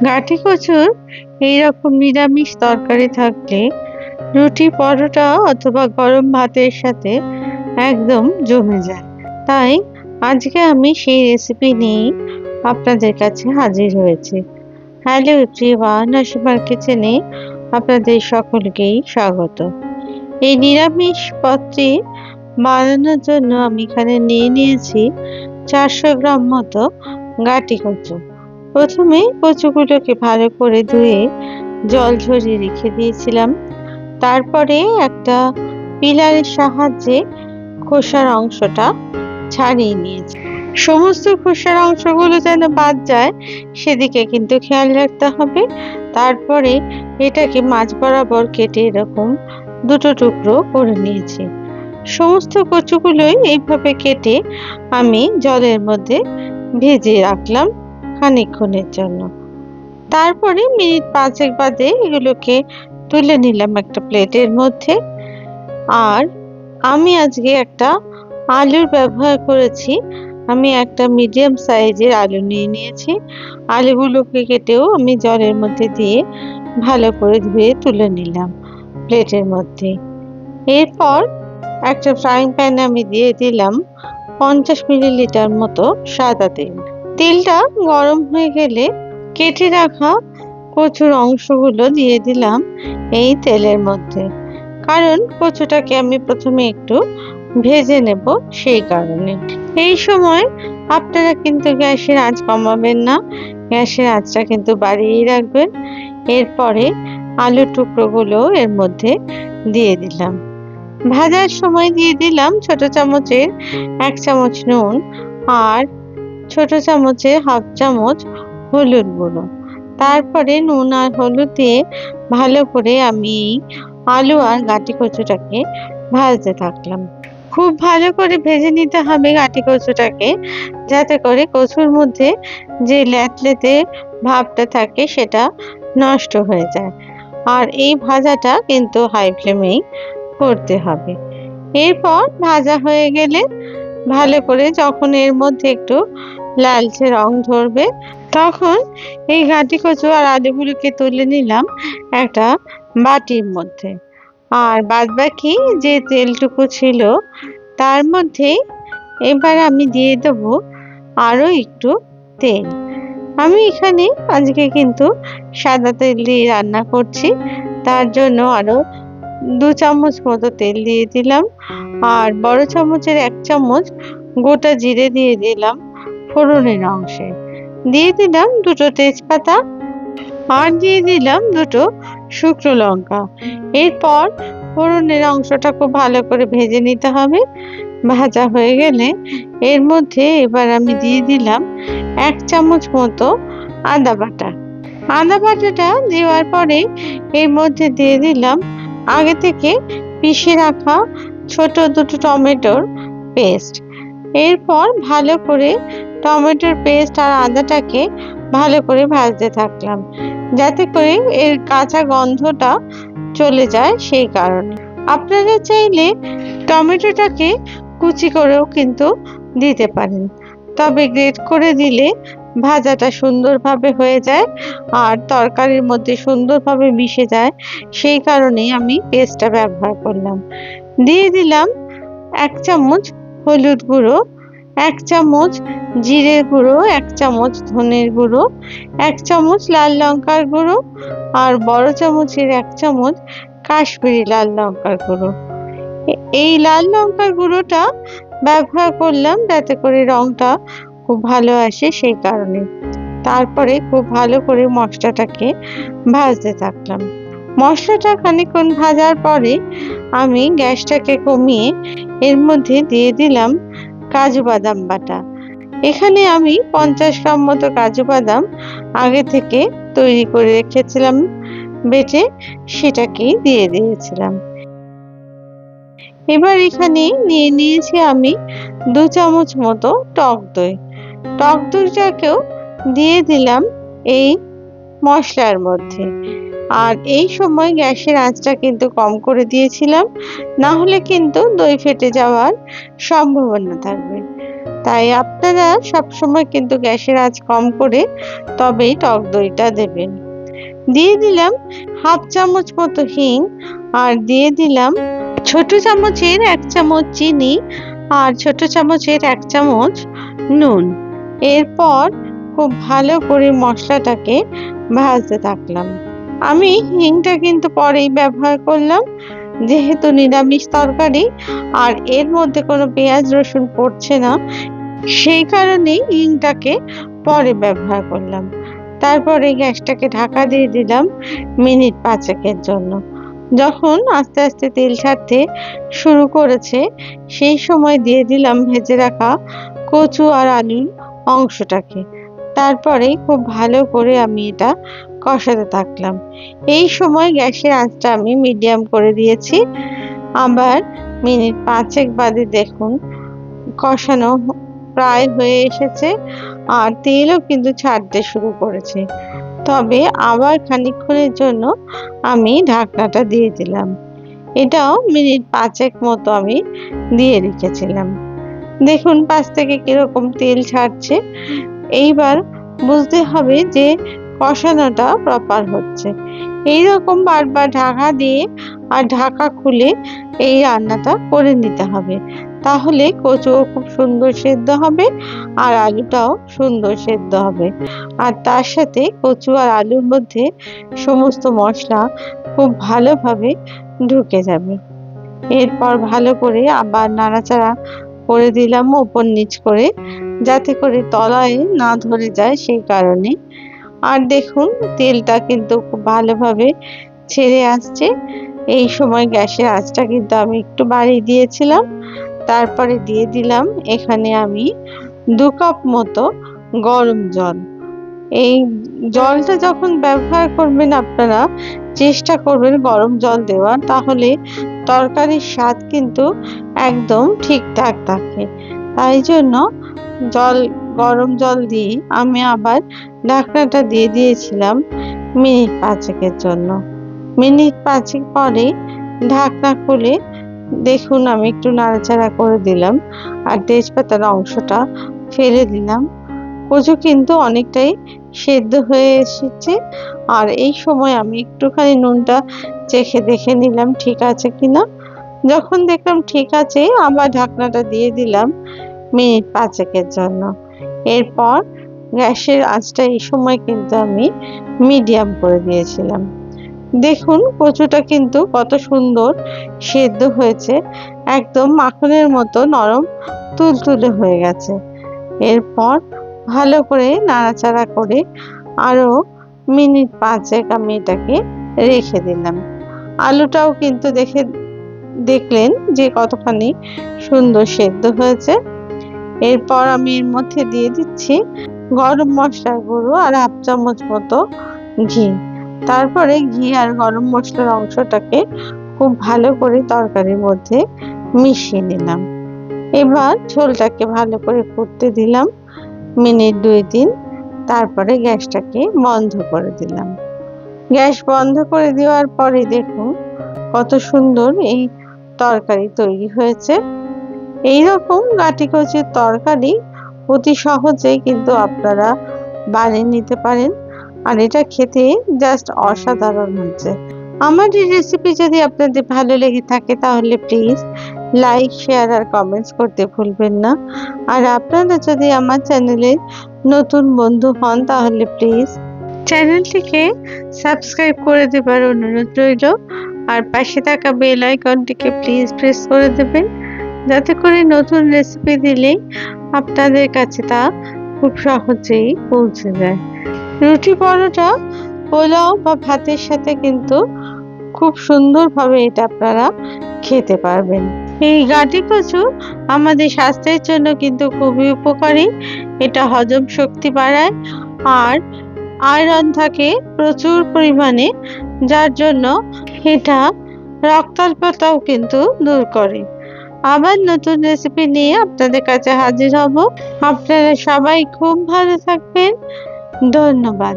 গাঁটি কচুর এইরকম নিরামিষ তরকারি থাকলে রুটি, পরোটা অথবা গরম ভাতের সাথে একদম জমে যায়। তাই আজকে আমি সেই রেসিপি নিয়েই আপনাদের কাছে হাজির হয়েছি। হ্যালো এভরিওয়ান, অসীমার কিচেনে আপনাদের সকলকেই স্বাগত। এই নিরামিষ পদটি বানানোর জন্য আমি এখানে নিয়ে নিয়েছি 400 গ্রাম মতো গাঁটি কচু। প্রথমে কচুগুলোকে ভালো করে ধুয়ে জল ঝরিয়ে রেখে দিয়েছিলাম। তারপরে একটা পিলারের সাহায্যে খোসার অংশটা ছাড়িয়ে নিয়েছি। সমস্ত খোসার অংশগুলো যেন বাদ যায় সেদিকে কিন্তু খেয়াল রাখতে হবে। তারপরে এটাকে মাঝ বরাবর কেটে এরকম দুটো টুকরো করে নিয়েছি। সমস্ত কচুগুলোই এইভাবে কেটে আমি জলের মধ্যে ভিজিয়ে রাখলাম খানিকক্ষণের জন্য। তারপরে মিনিট 5 বাদে এগুলোকে তুলে নিলাম একটা প্লেটের মধ্যে। আর আমি আজকে একটা আলুর ব্যবহার করেছি। আমি একটা মিডিয়াম সাইজের আলু নিয়ে নিয়েছি। আলুগুলোকে কেটেও আমি জলের মধ্যে দিয়ে ভালো করে ধুয়ে তুলে নিলাম প্লেটের মধ্যে। এরপর একটা ফ্রাইং প্যানে আমি দিয়ে দিলাম 50 মিলিলিটার মতো সাদা তেল। তেলটা গরম হয়ে গেলে কেটে রাখা কচুর অংশগুলো দিয়ে দিলাম এই তেলের মধ্যে, কারণ কচুটাকে আমি প্রথমে একটু ভেজে নেব সেই কারণে। এই সময় আপনারা কিন্তু গ্যাসের আঁচ কমাবেন না, গ্যাসের আঁচটা কিন্তু বাড়িয়েই রাখবেন। এরপরে আলুর টুকরোগুলো এর মধ্যে দিয়ে দিলাম। ভাজার সময় দিয়ে দিলাম ছোট চামচের 1 চামচ নুন আর ছোট চামচের 1/2 চামচ হলুদ গুঁড়ো। তারপরে নুন আর হলুদ দিয়ে ভালো করে আমি আলু আর গাঁটি কচুটাকে ভাজতে থাকলাম। খুব ভালো করে ভেজে নিতে হবে গাঁটি কচুটাকে, যাতে করে কচুর মধ্যে যে ল্যাতলেতে ভাবটা থাকে সেটা নষ্ট হয়ে যায়। আর এই ভাজাটা কিন্তু হাই ফ্লেমেই করতে হবে। এরপর ভাজা হয়ে গেলে ভালো করে যখন এর মধ্যে একটু লালচে রং ধরবে তখন এই গাঁটি কচু আর আলুগুলোকে তুলে নিলাম একটা বাটির মধ্যে। আর বাদবাকি যে তেলটুকু ছিল তার মধ্যে এবার আমি দিয়ে দেব আরো একটু তেল। আমি এখানে আজকে কিন্তু সাদা তেল দিয়ে রান্না করছি, তার জন্য আরো 2 চামচ মতো তেল দিয়ে দিলাম। আর বড় চামচের 1 চামচ গোটা জিরে দিয়ে দিলাম ফোড়নের অংশে। দিয়ে দিলাম 2টো তেজপাতা আর দিয়ে দিলাম 2টো শুকনো লঙ্কা। এরপর ফোড়নের অংশটা খুব ভালো করে ভেজে নিতে হবে। ভাজা হয়ে গেলে এর মধ্যে এবার আমি দিয়ে দিলাম 1 চামচ মতো আদা বাটা। আদা বাটাটা দেওয়ার পরে এর মধ্যে দিয়ে দিলাম আগে থেকে পিষে রাখা ছোট 2টো টমেটোর পেস্ট। এরপর ভালো করে টমেটোর পেস্ট আর আদাটাকে ভালো করে ভাজতে থাকলাম, যাতে করে এর কাঁচা গন্ধটা চলে যায় সেই কারণে। আপনারা চাইলে টমেটোটাকে কুচি করেও কিন্তু দিতে পারেন, তবে গ্রেট করে দিলে ভাজাটা সুন্দরভাবে হয়ে যায় আর তরকারির মধ্যে সুন্দরভাবে মিশে যায়, সেই কারণেই আমি পেস্টটা ব্যবহার করলাম। দিয়ে দিলাম 1 চামচ হলুদ গুঁড়ো, 1 চামচ জিরের গুঁড়ো, 1 চামচ ধনের গুঁড়ো, 1 চামচ লাল লঙ্কার গুঁড়ো আর বড় চামচের 1 চামচ কাশ্মীরি লাল লঙ্কার গুঁড়ো। এই লাল লঙ্কার গুঁড়োটা ব্যবহার করলাম যাতে করে রংটা খুব ভালো আসে সেই কারণে। তারপরে খুব ভালো করে মশলাটাকে ভাজতে থাকলাম। মশলাটা খানিকক্ষণ ভাজার পরে আমি গ্যাসটাকে কমিয়ে এর মধ্যে দিয়ে দিলাম কাজু বাদাম বাটা। এখানে আমি 50 গ্রাম মতো কাজু বাদাম আগে থেকে তৈরি করে রেখেছিলাম বেটে, সেটাকেই দিয়ে দিয়েছিলাম। এবার এখানে নিয়ে নিয়েছি আমি 2 চামচ মতো টক দই। টক দইটাকেও দিয়ে দিলাম এই মশলার মধ্যে। আর এই সময় গ্যাসের আঁচটা কিন্তু কম করে দিয়েছিলাম, না হলে কিন্তু দই ফেটে যাওয়ার সম্ভাবনা থাকবে। তাই আপনারা সবসময় কিন্তু গ্যাসের আঁচ কম করে তবেই টক দইটা দেবেন। দিয়ে দিলাম হাফ চামচ মতো হিং, আর দিয়ে দিলাম ছোট চামচের 1 চামচ চিনি আর ছোট চামচের 1 চামচ নুন। এরপর খুব ভালো করে মশলাটাকে ভাজতে থাকলাম। আমি হিংটা কিন্তু পরেই ব্যবহার করলাম, যেহেতু নিরামিষ তরকারি আর এর মধ্যে কোনো পেঁয়াজ রসুন পড়ছে না, সেই কারণেই হিংটাকে পরে ব্যবহার করলাম। তারপরে গ্যাসটাকে ঢাকা দিয়ে দিলাম মিনিট 5 জন্য। যখন আস্তে আস্তে তেল ছাড়তে শুরু করেছে, সেই সময় দিয়ে দিলাম ভেজে রাখা কচু আর আলুর অংশটাকে। তারপরে খুব ভালো করে আমি এটা কষাতে থাকলাম। এই সময় গ্যাসের আঁচটা আমি মিডিয়াম করে দিয়েছি। আবার মিনিট 5 বাদে দেখুন কষানো প্রায় হয়ে এসেছে আর তেলও কিন্তু ছাড়তে শুরু করেছে। তবে আবার খানিকক্ষণের জন্য আমি ঢাকনাটা দিয়ে দিলাম। এটাও মিনিট 5 মতো আমি দিয়ে রেখেছিলাম। দেখুন পাশ থেকে কিরকম তেল ছাড়ছে। এইবার বুঝতে হবে যে কষানোটা প্রপার হচ্ছে। এইরকম বারবার ঢাকা দিয়ে আর ঢাকা খুলে এই রান্নাটা করে নিতে হবে। তাহলে কচুও খুব সুন্দর সেদ্ধ হবে আর আলুটাও সুন্দর সেদ্ধ হবে। আর তার সাথে কচু আর আলুর মধ্যে সমস্ত মশলা খুব ভালোভাবে ঢুকে যাবে। এরপর ভালো করে আবার নাড়াচাড়া করে দিলাম ওপর নিচ করে, যাতে করে তলায় না ধরে যায় সেই কারণে। আর দেখুন তেলটা কিন্তু খুব ভালোভাবে ছেড়ে আসছে। এই সময় গ্যাসের আঁচটা কিন্তু আমি একটু বাড়িয়ে দিয়েছিলাম। তারপরে দিয়ে দিলাম এখানে আমি 2 কাপ মতো গরম জল। এই জলটা যখন ব্যবহার করবেন আপনারা চেষ্টা করবেন গরম জল দেওয়ার, তাহলে তরকারির স্বাদ কিন্তু একদম ঠিকঠাক থাকে। তাই জন্য গরম জল দিয়ে আমি আবার ঢাকনাটা দিয়ে দিয়েছিলাম মিনিট 5 জন্য। মিনিট 5 পরে ঢাকনা খুলে দেখুন আমি একটু নাড়াচাড়া করে দিলাম আর তেজপাতার অংশটা ফেলে দিলাম। কচু কিন্তু অনেকটাই সেদ্ধ হয়ে এসেছে। আর এই সময় আমি একটুখানি নুনটা চেখে দেখে নিলাম ঠিক আছে কিনা। যখন দেখলাম ঠিক আছে, আবার ঢাকনাটা দিয়ে দিলাম মিনিট 5 জন্য। এরপর গ্যাসের আঁচটা এই সময় কিন্তু আমি মিডিয়াম করে দিয়েছিলাম। দেখুন কচুটা কিন্তু কত সুন্দর সেদ্ধ হয়েছে, একদম মাখনের মতো নরম তুলতুলে হয়ে গেছে। এরপর ভালো করে নাড়াচাড়া করে আরো মিনিট 5 আমি এটাকে রেখে দিলাম। আলুটাও কিন্তু দেখলেন যে কতখানি সুন্দর সেদ্ধ হয়েছে। এরপর আমি এর মধ্যে দিয়ে দিচ্ছি গরম মশলার গুঁড়ো আর 1/2 চামচ মতো ঘি। তারপরে ঘি আর গরম মশলার অংশটাকে খুব ভালো করে তরকারির মধ্যে মিশিয়ে নিলাম। এবার ঝোলটাকে ভালো করে ফুটতে দিলাম মিনিট 2-3। তারপরে গ্যাসটাকে বন্ধ করে দিলাম। গ্যাস বন্ধ করে দেওয়ার পরে দেখুন কত সুন্দর এই তরকারি তৈরি হয়েছে। এইরকম গাটি কচুর তরকারি অতি সহজেই কিন্তু আপনারা বানিয়ে নিতে পারেন, আর এটা খেতে জাস্ট অসাধারণ হচ্ছে। আমার এই রেসিপি যদি আপনাদের ভালো লেগে থাকে তাহলে প্লিজ লাইক, শেয়ার আর কমেন্টস করতে ভুলবেন না। আর আপনারা যদি আমার চ্যানেলের নতুন বন্ধু হন তাহলে প্লিজ চ্যানেলটিকে সাবস্ক্রাইব করে দেবার অনুরোধ রইল। আর পাশে থাকা বেল আইকনটিকে প্লিজ প্রেস করে দেবেন, যাতে করে নতুন রেসিপি দিলেই আপনাদের কাছে তা খুব সহজেই পৌঁছে যায়। রুটি, পরোটা, পোলাও বা ভাতের সাথে কিন্তু খুব সুন্দরভাবে এটা আপনারা খেতে পারবেন। এই গাটি কচু আমাদের স্বাস্থ্যের জন্য কিন্তু খুবই উপকারী। এটা হজম শক্তি বাড়ায় আর আয়রন থাকে প্রচুর পরিমাণে, যার জন্য এটা রক্তাল্পতাও কিন্তু দূর করে। আবার নতুন রেসিপি নিয়ে আপনাদের কাছে হাজির হব। আপনারা সবাই খুব ভালো থাকবেন। ধন্যবাদ।